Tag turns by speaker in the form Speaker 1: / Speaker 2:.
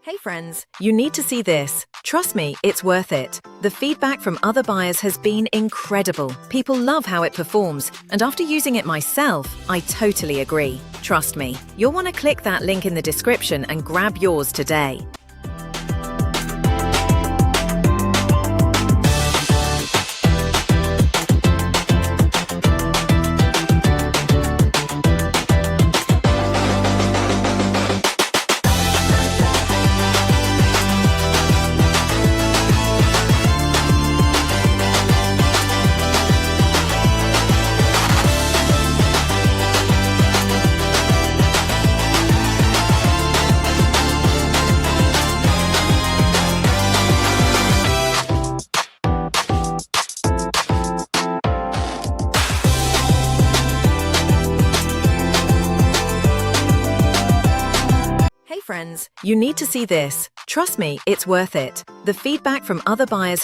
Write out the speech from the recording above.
Speaker 1: Hey friends, you need to see this. Trust me, it's worth it. The feedback from other buyers has been incredible. People love how it performs, and after using it myself, I totally agree. Trust me, you'll want to click that link in the description and grab yours today. Hey friends, you need to see this. Trust me, it's worth it. The feedback from other buyers